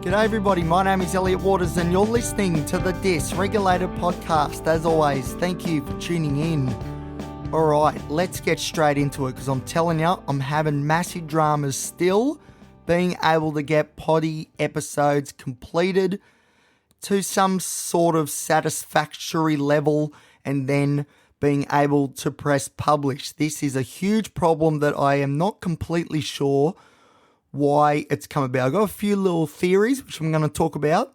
G'day everybody, my name is Elliot Waters and you're listening to the Dysregulated Podcast. As always, thank you for tuning in. Alright, let's get straight into it because I'm telling you, I'm having massive dramas still being able to get poddy episodes completed to some sort of satisfactory level and then being able to press publish. This is a huge problem that I am not completely sure why it's come about. I've got a few little theories which I'm going to talk about,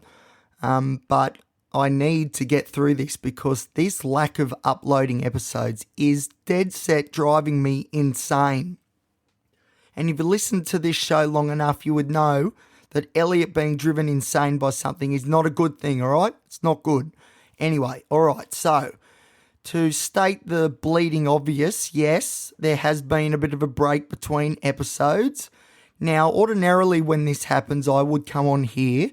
but I need to get through this because this lack of uploading episodes is dead set driving me insane. And if you listen to this show long enough, you would know that Elliot being driven insane by something is not a good thing, all right? It's not good. Anyway, all right, so to state the bleeding obvious, yes, there has been a bit of a break between episodes. Now, ordinarily when this happens, I would come on here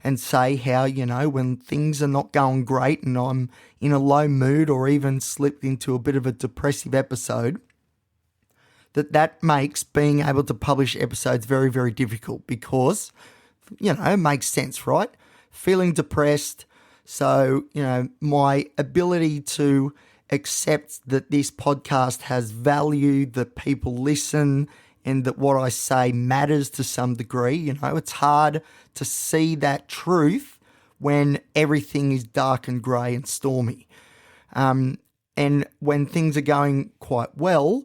and say how, when things are not going great and I'm in a low mood or even slipped into a bit of a depressive episode, that makes being able to publish episodes very, very difficult because, it makes sense, right? Feeling depressed. So, my ability to accept that this podcast has value, that people listen, and that what I say matters to some degree. It's hard to see that truth when everything is dark and grey and stormy. And when things are going quite well,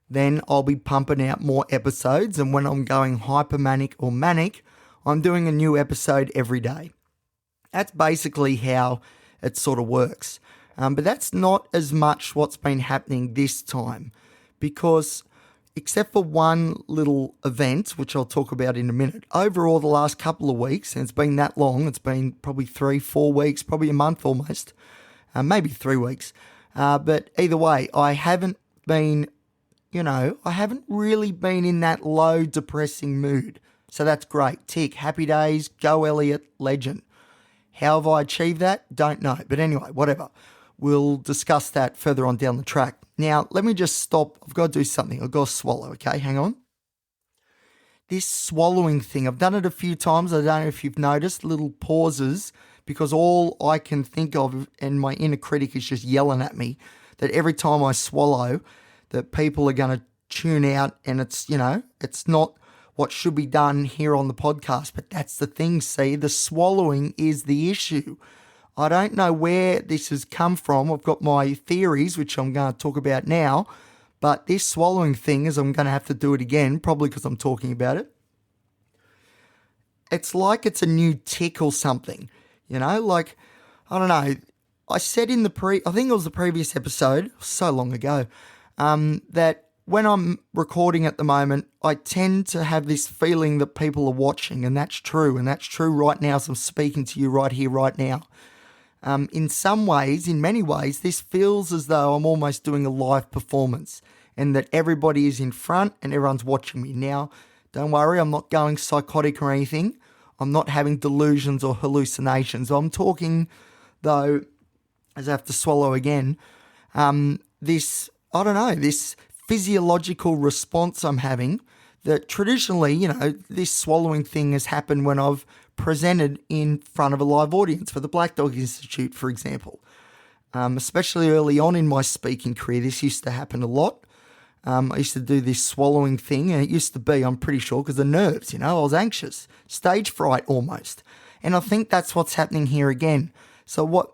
then I'll be pumping out more episodes. And when I'm going hypermanic or manic, I'm doing a new episode every day. That's basically how it sort of works. But that's not as much what's been happening this time because except for one little event, which I'll talk about in a minute, overall the last couple of weeks, and it's been that long, it's been probably 3-4 weeks, probably a month almost, maybe 3 weeks. But either way, I haven't been, I haven't really been in that low depressing mood. So that's great. Tick, happy days, go Elliot, legend. How have I achieved that? Don't know. But anyway, whatever. We'll discuss that further on down the track. Now, let me just stop. I've got to do something. I've got to swallow, okay? Hang on. This swallowing thing, I've done it a few times. I don't know if you've noticed, little pauses, because all I can think of and my inner critic is just yelling at me that every time I swallow that people are going to tune out and it's not what should be done here on the podcast. But that's the thing, see? The swallowing is the issue. I don't know where this has come from. I've got my theories, which I'm going to talk about now, but this swallowing thing is I'm going to have to do it again, probably because I'm talking about it. It's like it's a new tick or something, I don't know. I said in I think it was the previous episode, so long ago, that when I'm recording at the moment, I tend to have this feeling that people are watching, and that's true. And that's true right now as I'm speaking to you right here, right now. In some ways, in many ways, this feels as though I'm almost doing a live performance and that everybody is in front and everyone's watching me. Now, don't worry, I'm not going psychotic or anything. I'm not having delusions or hallucinations. I'm talking, though, as I have to swallow again, this physiological response I'm having that traditionally, this swallowing thing has happened when I've presented in front of a live audience for the Black Dog Institute, for example. Especially early on in my speaking career, this used to happen a lot. I used to do this swallowing thing, and it used to be, I'm pretty sure, because of nerves, I was anxious, stage fright almost. And I think that's what's happening here again. So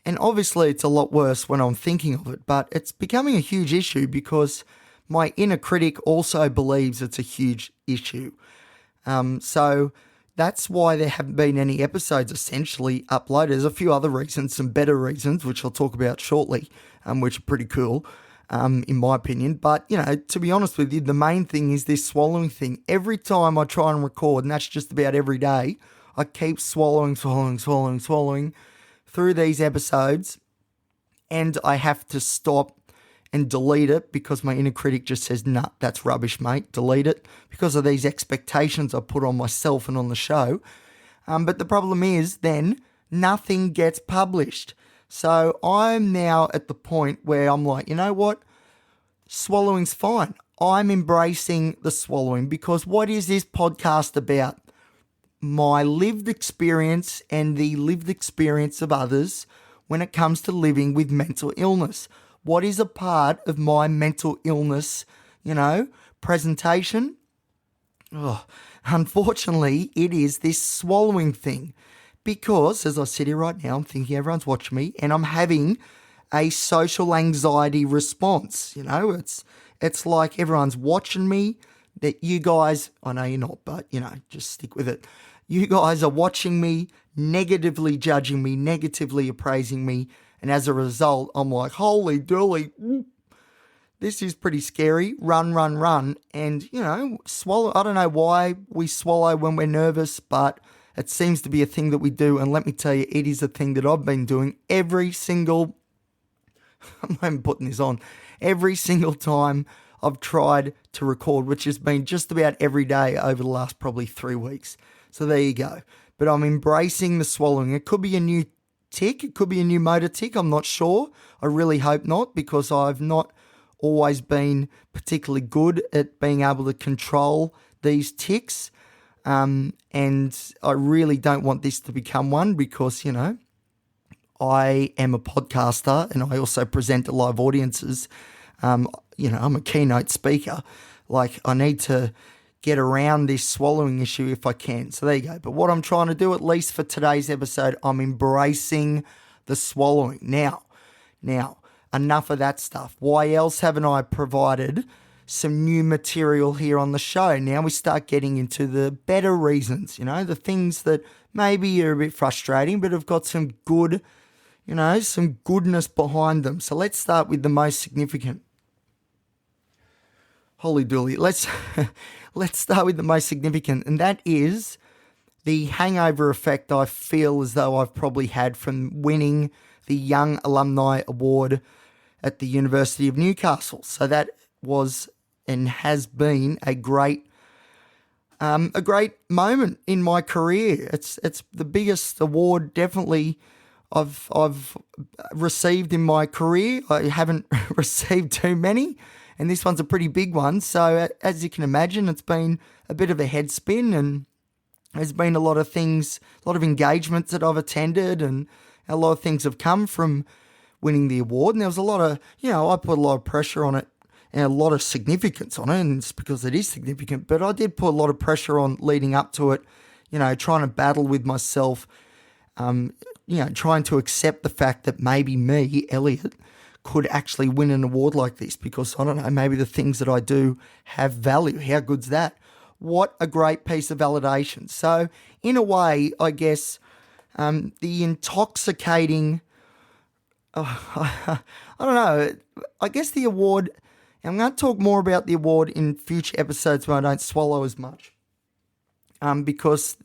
and obviously it's a lot worse when I'm thinking of it, but it's becoming a huge issue because my inner critic also believes it's a huge issue. So that's why there haven't been any episodes essentially uploaded. There's a few other reasons, some better reasons, which I'll talk about shortly, which are pretty cool, in my opinion. But, to be honest with you, the main thing is this swallowing thing. Every time I try and record, and that's just about every day, I keep swallowing through these episodes, and I have to stop and delete it because my inner critic just says, nah, that's rubbish, mate, delete it, because of these expectations I put on myself and on the show. But the problem is then nothing gets published. So I'm now at the point where I'm like, you know what? Swallowing's fine. I'm embracing the swallowing because what is this podcast about? My lived experience and the lived experience of others when it comes to living with mental illness. What is a part of my mental illness, presentation? Unfortunately, it is this swallowing thing because as I sit here right now, I'm thinking everyone's watching me and I'm having a social anxiety response. It's like everyone's watching me, that you guys, I know you're not, but, just stick with it. You guys are watching me, negatively judging me, negatively appraising me. And as a result, I'm like, holy dooly, this is pretty scary. Run, run, run. And, swallow. I don't know why we swallow when we're nervous, but it seems to be a thing that we do. And let me tell you, it is a thing that I've been doing every single I'm not even putting this on. Every single time I've tried to record, which has been just about every day over the last probably 3 weeks. So there you go. But I'm embracing the swallowing. It could be a new tick. It could be a new motor tick. I'm not sure. I really hope not because I've not always been particularly good at being able to control these tics. And I really don't want this to become one because, I am a podcaster and I also present to live audiences. I'm a keynote speaker. Like I need to get around this swallowing issue if I can. So there you go. But what I'm trying to do, at least for today's episode, I'm embracing the swallowing. Now, enough of that stuff. Why else haven't I provided some new material here on the show? Now we start getting into the better reasons, the things that maybe are a bit frustrating, but have got some good, some goodness behind them. So let's start with the most significant. Holy dooly. Let's start with the most significant, and that is the hangover effect I feel as though I've probably had from winning the Young Alumni Award at the University of Newcastle. So that was and has been a great moment in my career. It's the biggest award definitely I've received in my career. I haven't received too many, and this one's a pretty big one. So as you can imagine, it's been a bit of a head spin, and there's been a lot of things, a lot of engagements that I've attended, and a lot of things have come from winning the award. And there was a lot of, I put a lot of pressure on it and a lot of significance on it, and it's because it is significant. But I did put a lot of pressure on leading up to it, trying to battle with myself, trying to accept the fact that maybe me, Elliot, could actually win an award like this because, I don't know, maybe the things that I do have value. How good's that? What a great piece of validation. So in a way, I guess, the intoxicating, I don't know, I guess the award, and I'm going to talk more about the award in future episodes where I don't swallow as much, because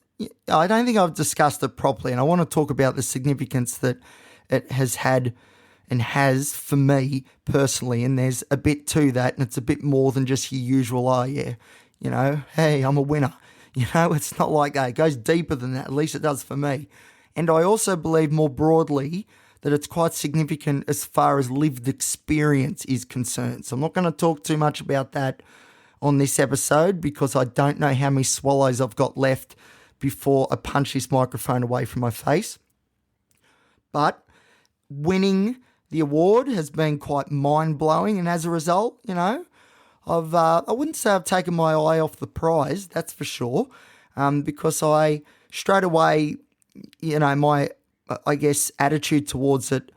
I don't think I've discussed it properly, and I want to talk about the significance that it has had and has for me personally, and there's a bit to that, and it's a bit more than just your usual, hey, I'm a winner. It's not like that. It goes deeper than that, at least it does for me. And I also believe more broadly that it's quite significant as far as lived experience is concerned. So I'm not going to talk too much about that on this episode because I don't know how many swallows I've got left before I punch this microphone away from my face. But winning the award has been quite mind-blowing, and as a result, I wouldn't say I've taken my eye off the prize, that's for sure, because I straight away, my, I guess, attitude towards it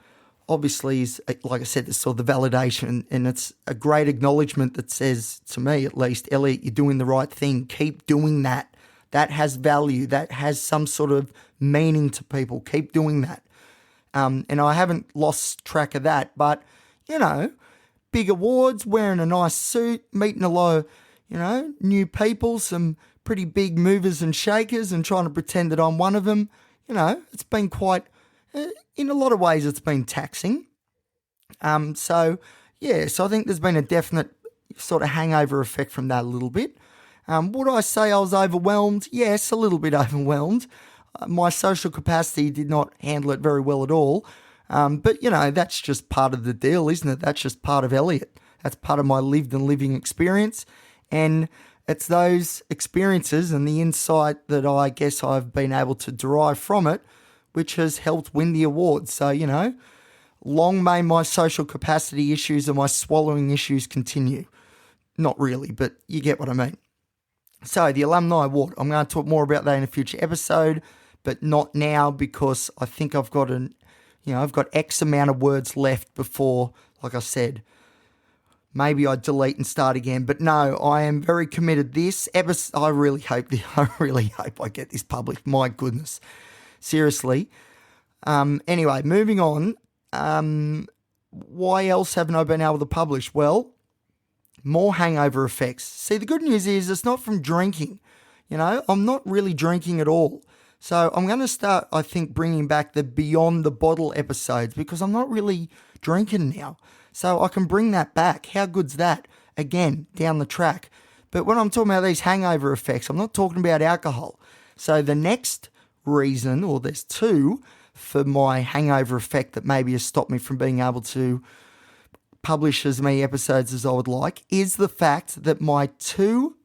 obviously is, like I said, this sort of the validation, and it's a great acknowledgement that says, to me at least, Elliot, you're doing the right thing. Keep doing that. That has value. That has some sort of meaning to people. Keep doing that. And I haven't lost track of that, but, big awards, wearing a nice suit, meeting a lot of, new people, some pretty big movers and shakers, and trying to pretend that I'm one of them. It's been quite, in a lot of ways, it's been taxing. So I think there's been a definite sort of hangover effect from that a little bit. Would I say I was overwhelmed? Yes, a little bit overwhelmed. My social capacity did not handle it very well at all. But, that's just part of the deal, isn't it? That's just part of Elliot. That's part of my lived and living experience. And it's those experiences and the insight that I guess I've been able to derive from it, which has helped win the award. So, long may my social capacity issues and my swallowing issues continue. Not really, but you get what I mean. So the Alumni Award, I'm going to talk more about that in a future episode, but not now because I think I've got I've got X amount of words left before, like I said, maybe I delete and start again. But no, I am very committed. This episode, I really hope I get this published. My goodness, seriously. Anyway, moving on. Why else haven't I been able to publish? Well, more hangover effects. See, the good news is it's not from drinking. I'm not really drinking at all. So I'm going to start, I think, bringing back the Beyond the Bottle episodes because I'm not really drinking now. So I can bring that back. How good's that? Again, down the track. But when I'm talking about these hangover effects, I'm not talking about alcohol. So the next reason, or there's two, for my hangover effect that maybe has stopped me from being able to publish as many episodes as I would like, is the fact that my two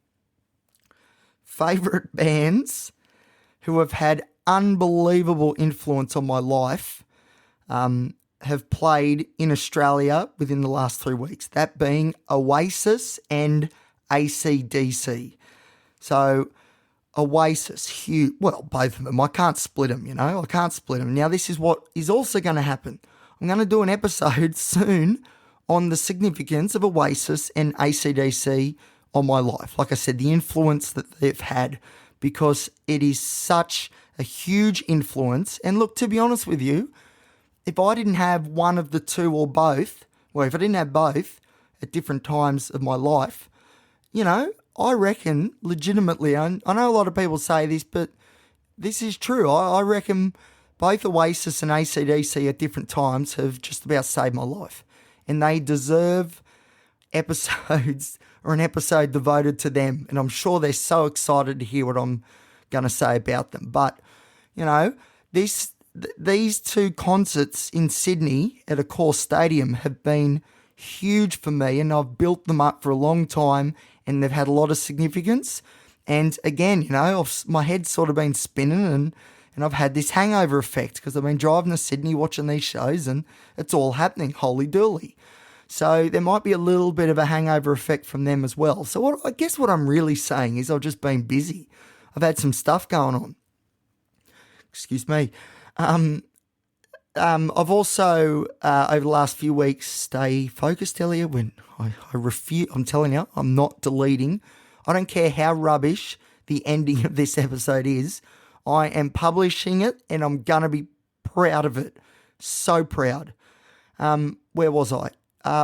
favourite bands who have had unbelievable influence on my life have played in Australia within the last 3 weeks, that being Oasis and AC/DC. So Oasis, huge, well, both of them. I can't split them, I can't split them. Now, this is what is also going to happen. I'm going to do an episode soon on the significance of Oasis and AC/DC on my life. Like I said, the influence that they've had, because it is such a huge influence. And look, to be honest with you, if I didn't have one of the two or both, well, if I didn't have both at different times of my life, I reckon legitimately, I know a lot of people say this, but this is true. I reckon both Oasis and AC/DC at different times have just about saved my life. And they deserve episodes or an episode devoted to them. And I'm sure they're so excited to hear what I'm going to say about them. But, these two concerts in Sydney at Accor Stadium have been huge for me, and I've built them up for a long time, and they've had a lot of significance. And again, my head's sort of been spinning, and I've had this hangover effect because I've been driving to Sydney watching these shows, and it's all happening, holy dooly. So there might be a little bit of a hangover effect from them as well. So I guess what I'm really saying is I've just been busy. I've had some stuff going on. Excuse me. I've also, over the last few weeks, stay focused, Elliot, when I refuse. I'm telling you, I'm not deleting. I don't care how rubbish the ending of this episode is. I am publishing it, and I'm going to be proud of it. So proud. Where was I?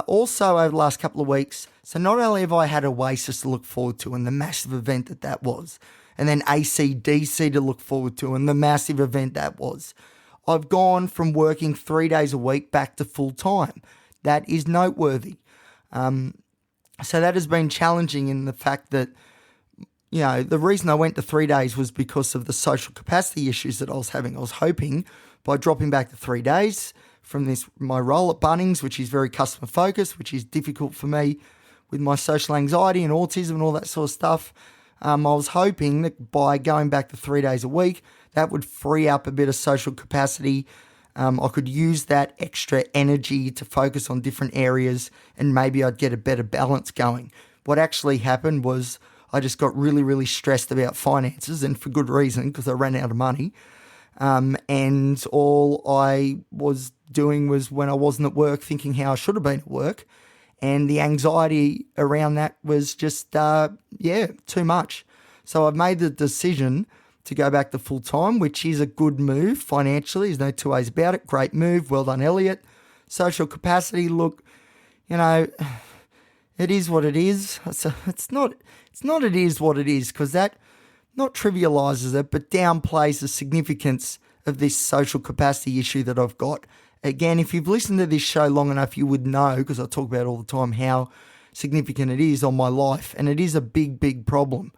Also, over the last couple of weeks, so not only have I had Oasis to look forward to and the massive event that was, and then AC/DC to look forward to and the massive event that was, I've gone from working 3 days a week back to full time. That is noteworthy. So that has been challenging in the fact that, the reason I went to 3 days was because of the social capacity issues that I was having. I was hoping by dropping back to 3 days from my role at Bunnings, which is very customer focused, which is difficult for me with my social anxiety and autism and all that sort of stuff. I was hoping that by going back to 3 days a week, that would free up a bit of social capacity. I could use that extra energy to focus on different areas, and maybe I'd get a better balance going. What actually happened was I just got really, really stressed about finances, and for good reason, because I ran out of money. And all I was doing was, when I wasn't at work, thinking how I should have been at work. And the anxiety around that was just, too much. So I've made the decision to go back to full time, which is a good move financially. There's no two ways about it. Great move. Well done, Elliot. Social capacity, look, it is what it is. It's not it is what it is, because that not trivialises it, but downplays the significance of this social capacity issue that I've got. Again, if you've listened to this show long enough, you would know, because I talk about it all the time, how significant it is on my life. And it is a big, big problem.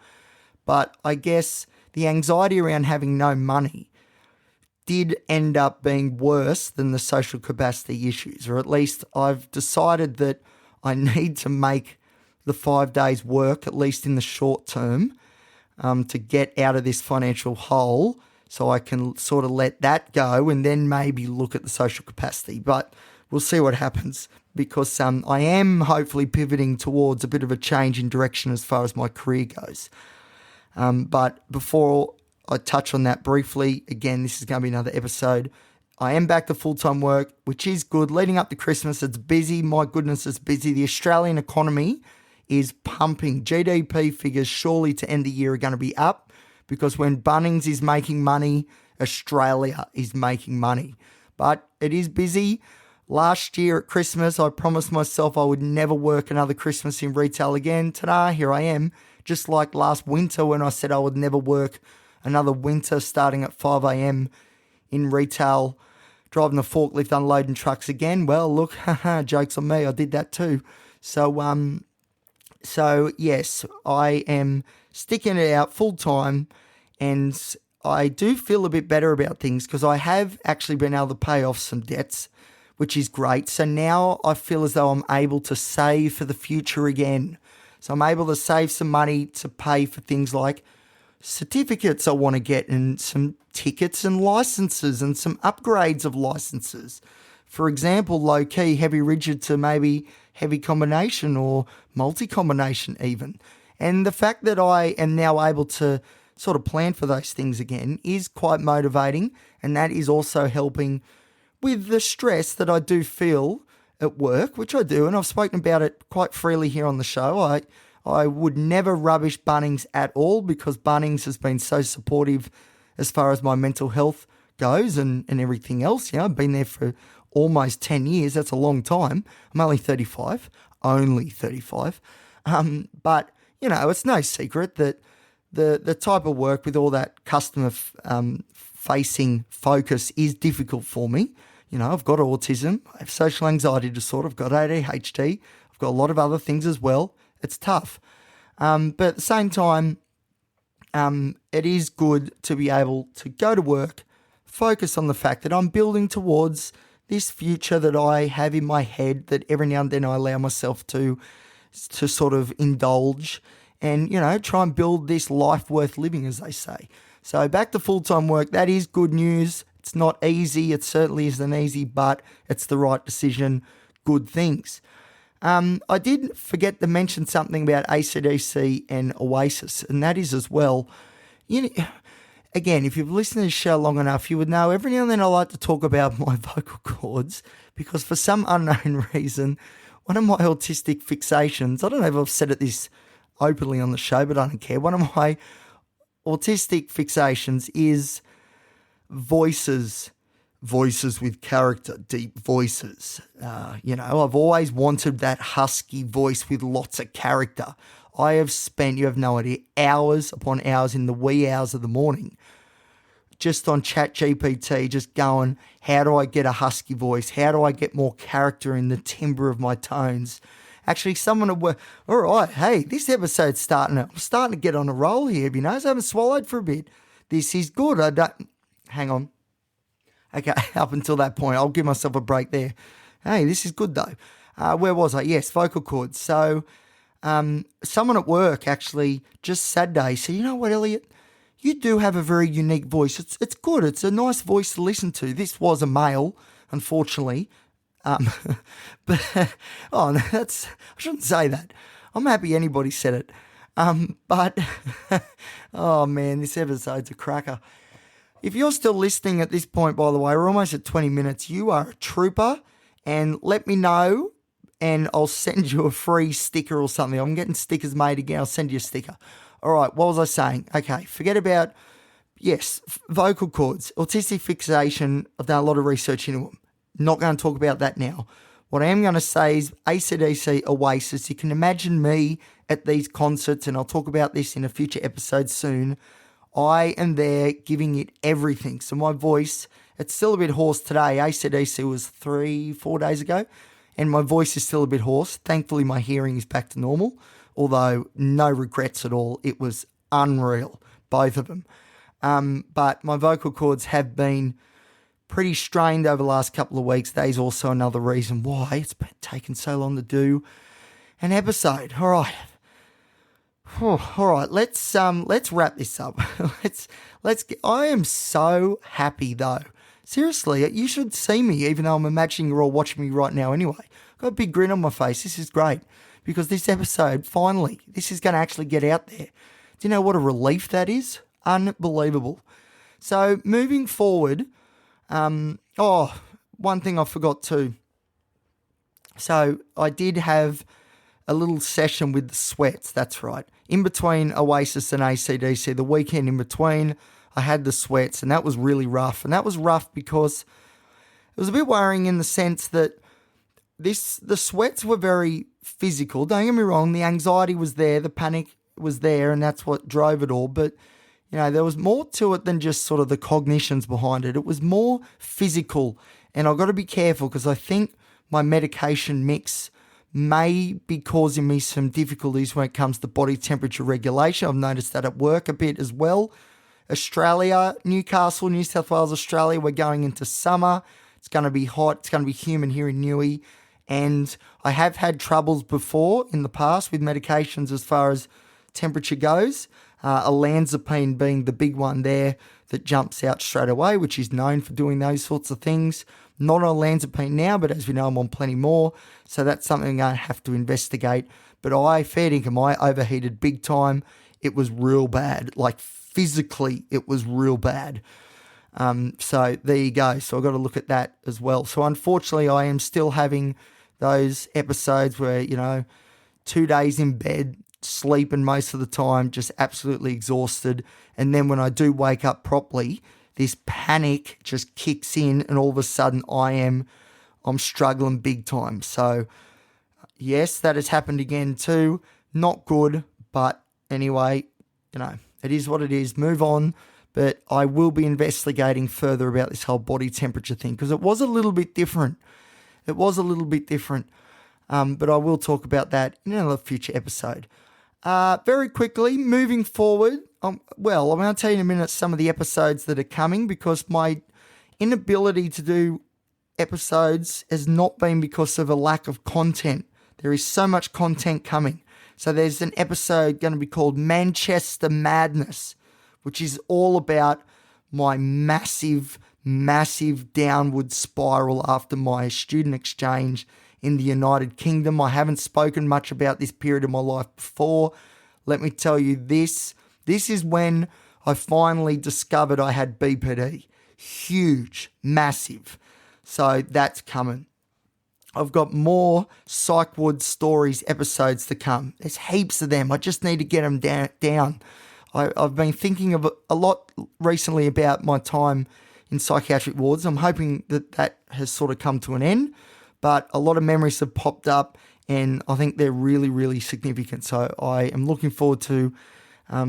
But I guess the anxiety around having no money did end up being worse than the social capacity issues, or at least I've decided that I need to make the 5 days work, at least in the short term, to get out of this financial hole, so I can sort of let that go and then maybe look at the social capacity. But we'll see what happens, because I am hopefully pivoting towards a bit of a change in direction as far as my career goes. But before I touch on that briefly, again, this is going to be another episode. I am back to full-time work, which is good. Leading up to Christmas, it's busy. My goodness, it's busy. The Australian economy is pumping. GDP figures surely to end the year are going to be up, because when Bunnings is making money, Australia is making money. But it is busy. Last year at Christmas, I promised myself I would never work another Christmas in retail again. Ta-da, here I am. Just like last winter when I said I would never work another winter starting at 5 a.m. in retail, driving the forklift, unloading trucks again. Well, look, joke's on me, I did that too. So yes, I am sticking it out full time, and I do feel a bit better about things because I have actually been able to pay off some debts, which is great. So now I feel as though I'm able to save for the future again. So I'm able to save some money to pay for things like certificates I want to get, and some tickets and licenses and some upgrades of licenses. For example, low key, heavy rigid to maybe heavy combination or multi-combination even. And the fact that I am now able to sort of plan for those things again is quite motivating, and that is also helping with the stress that I do feel at work, which I do, and I've spoken about it quite freely here on the show. I would never rubbish Bunnings at all, because Bunnings has been so supportive as far as my mental health goes and everything else. You know, I've been there for almost 10 years. That's a long time. I'm only 35. But, you know, it's no secret that the type of work with all that customer facing focus is difficult for me. You know, I've got autism, I have social anxiety disorder, I've got ADHD, I've got a lot of other things as well. It's tough. But at the same time, it is good to be able to go to work, focus on the fact that I'm building towards this future that I have in my head, that every now and then I allow myself to sort of indulge and, you know, try and build this life worth living, as they say. So back to full-time work, that is good news. It's not easy. It certainly isn't easy, but it's the right decision. Good things. I did forget to mention something about AC/DC and Oasis, and that is as well, you know, again, if you've listened to the show long enough, you would know every now and then I like to talk about my vocal cords, because for some unknown reason, one of my autistic fixations, I don't know if I've said it this openly on the show, but I don't care. One of my autistic fixations is voices with character, deep voices. You know, I've always wanted that husky voice with lots of character. I have spent, you have no idea, hours upon hours in the wee hours of the morning just on ChatGPT, just going, how do I get a husky voice? How do I get more character in the timbre of my tones? Actually, someone would, all right, hey, this episode's I'm starting to get on a roll here, you know, I haven't swallowed for a bit. This is good. Hang on. Okay, up until that point, I'll give myself a break there. Hey, this is good though. Where was I? Yes, vocal cords. So someone at work actually just Saturday said, you know what, Elliot? You do have a very unique voice. It's good. It's a nice voice to listen to. This was a male, unfortunately. But oh, no, I shouldn't say that. I'm happy anybody said it. But oh man, this episode's a cracker. If you're still listening at this point, by the way, we're almost at 20 minutes. You are a trooper, and let me know, and I'll send you a free sticker or something. I'm getting stickers made again. I'll send you a sticker. All right, what was I saying? Okay, forget about, yes, vocal cords, autistic fixation. I've done a lot of research into them. Not going to talk about that now. What I am going to say is AC/DC, Oasis. You can imagine me at these concerts, and I'll talk about this in a future episode soon. I am there giving it everything. So my voice, it's still a bit hoarse today. AC/DC was 3-4 days ago, and my voice is still a bit hoarse. Thankfully, my hearing is back to normal, although no regrets at all. It was unreal, both of them. But my vocal cords have been pretty strained over the last couple of weeks. That is also another reason why it's been taking so long to do. an episode. All right. All right, let's wrap this up. I am so happy though. Seriously, you should see me, even though I'm imagining you're all watching me right now anyway. I've got a big grin on my face. This is great because this episode, finally, this is going to actually get out there. Do you know what a relief that is? Unbelievable. So moving forward, one thing I forgot too. So I did have a little session with the sweats, that's right. In between Oasis and AC/DC, the weekend in between, I had the sweats, and that was really rough. And that was rough because it was a bit worrying in the sense that the sweats were very physical. Don't get me wrong, the anxiety was there, the panic was there, and that's what drove it all. But, there was more to it than just sort of the cognitions behind it. It was more physical, and I've got to be careful because I think my medication mix may be causing me some difficulties when it comes to body temperature regulation. I've noticed that at work a bit as well. Australia, Newcastle, New South Wales, Australia, we're going into summer. It's going to be hot. It's going to be humid here in Newey. And I have had troubles before in the past with medications as far as temperature goes. Olanzapine being the big one there that jumps out straight away, which is known for doing those sorts of things. Not on olanzapine now, but as we know, I'm on plenty more. So that's something I have to investigate. But fair dinkum, I overheated big time. It was real bad. Like physically, it was real bad. So there you go. So I've got to look at that as well. So unfortunately, I am still having those episodes where, 2 days in bed, sleeping most of the time, just absolutely exhausted. And then when I do wake up properly, this panic just kicks in, and all of a sudden I'm struggling big time. So yes, that has happened again too. Not good, but anyway, it is what it is. Move on. But I will be investigating further about this whole body temperature thing because it was a little bit different. But I will talk about that in another future episode. Very quickly, moving forward, I'm going to tell you in a minute some of the episodes that are coming because my inability to do episodes has not been because of a lack of content. There is so much content coming. So there's an episode going to be called Manchester Madness, which is all about my massive, massive downward spiral after my student exchange in the United Kingdom. I haven't spoken much about this period of my life before. Let me tell you this is when I finally discovered I had BPD. Huge, massive. So that's coming. I've got more Psych Ward stories episodes to come. There's heaps of them. I just need to get them down. I've been thinking of a lot recently about my time in psychiatric wards. I'm hoping that has sort of come to an end. But a lot of memories have popped up, and I think they're really, really significant. So I am looking forward to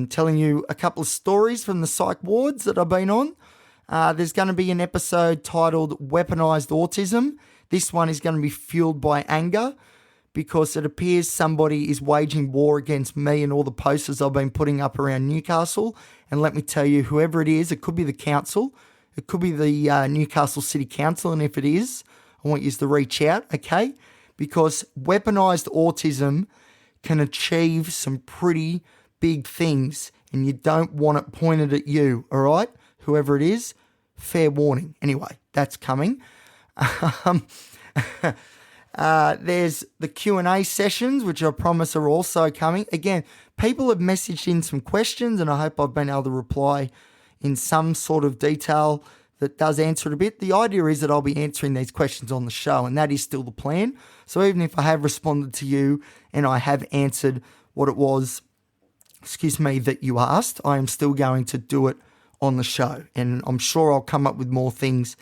telling you a couple of stories from the psych wards that I've been on. There's going to be an episode titled Weaponised Autism. This one is going to be fueled by anger because it appears somebody is waging war against me and all the posters I've been putting up around Newcastle. And let me tell you, whoever it is, it could be the council. It could be the Newcastle City Council. And if it is, I want you to reach out, okay? Because weaponised autism can achieve some pretty big things, and you don't want it pointed at you, all right? Whoever it is, fair warning. Anyway, that's coming. There's the Q&A sessions, which I promise are also coming. Again, people have messaged in some questions, and I hope I've been able to reply in some sort of detail that does answer it a bit. The idea is that I'll be answering these questions on the show, and that is still the plan. So even if I have responded to you and I have answered what it was, that you asked, I am still going to do it on the show. And I'm sure I'll come up with more things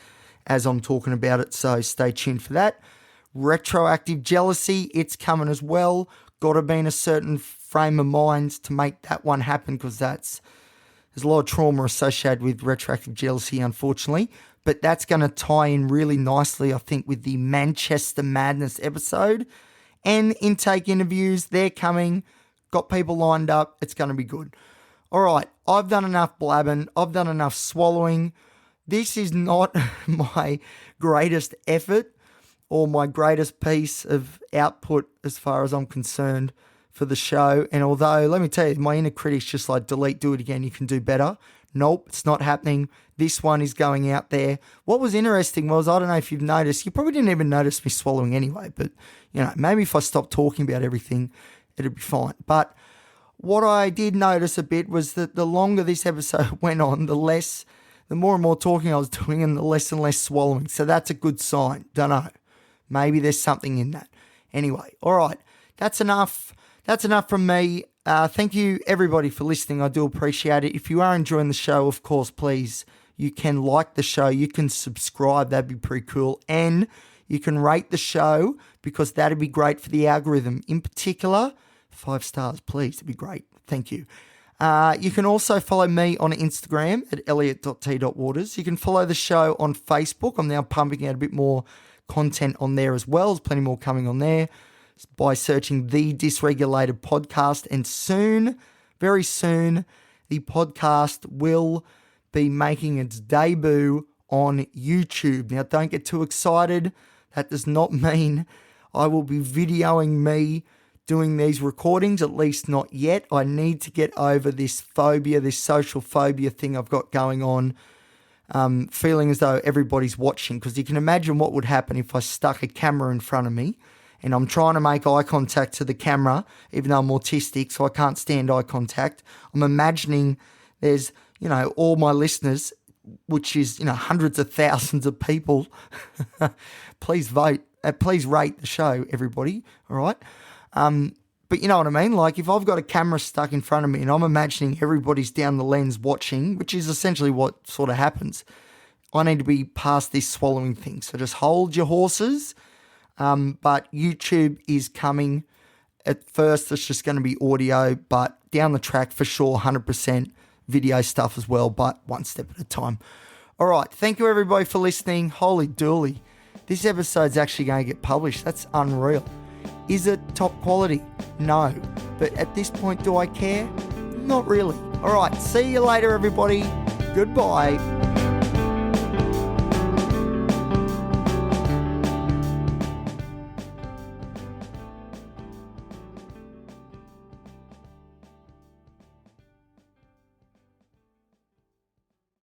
as I'm talking about it, so stay tuned for that. Retroactive Jealousy, it's coming as well. Got to be in a certain frame of mind to make that one happen because there's a lot of trauma associated with retroactive jealousy, unfortunately. But that's going to tie in really nicely, I think, with the Manchester Madness episode. And intake interviews, they're coming. Got people lined up. It's going to be good. All right, I've done enough blabbing. I've done enough swallowing. This is not my greatest effort. or my greatest piece of output as far as I'm concerned for the show. And although, let me tell you, my inner critic's just like, delete, do it again, you can do better. Nope, it's not happening. This one is going out there. What was interesting was, I don't know if you've noticed, you probably didn't even notice me swallowing anyway, but, maybe if I stopped talking about everything, it'd be fine. But what I did notice a bit was that the longer this episode went on, the more and more talking I was doing and less swallowing. So that's a good sign. Don't know. Maybe there's something in that. Anyway, all right. That's enough. That's enough from me. Thank you, everybody, for listening. I do appreciate it. If you are enjoying the show, of course, please, you can like the show. You can subscribe. That'd be pretty cool. And you can rate the show because that'd be great for the algorithm. In particular, 5 stars, please. It'd be great. Thank you. You can also follow me on Instagram at elliot.t.waters. You can follow the show on Facebook. I'm now pumping out a bit more content on there as well. There's plenty more coming on there by searching the Dysregulated Podcast. And soon, very soon, the podcast will be making its debut on YouTube. Now, don't get too excited. That does not mean I will be videoing me doing these recordings, at least not yet. I need to get over this phobia, this social phobia thing I've got going on, feeling as though everybody's watching, because you can imagine what would happen if I stuck a camera in front of me and I'm trying to make eye contact to the camera, even though I'm autistic, so I can't stand eye contact. I'm imagining there's, all my listeners, which is, hundreds of thousands of people. Please vote. Please rate the show, everybody. All right. But you know what I mean? Like, if I've got a camera stuck in front of me and I'm imagining everybody's down the lens watching, which is essentially what sort of happens, I need to be past this swallowing thing. So just hold your horses. But YouTube is coming. At first, it's just going to be audio, but down the track for sure, 100% video stuff as well, but one step at a time. All right. Thank you, everybody, for listening. Holy dooly. This episode's actually going to get published. That's unreal. Is it top quality? No. But at this point, do I care? Not really. All right. See you later, everybody. Goodbye.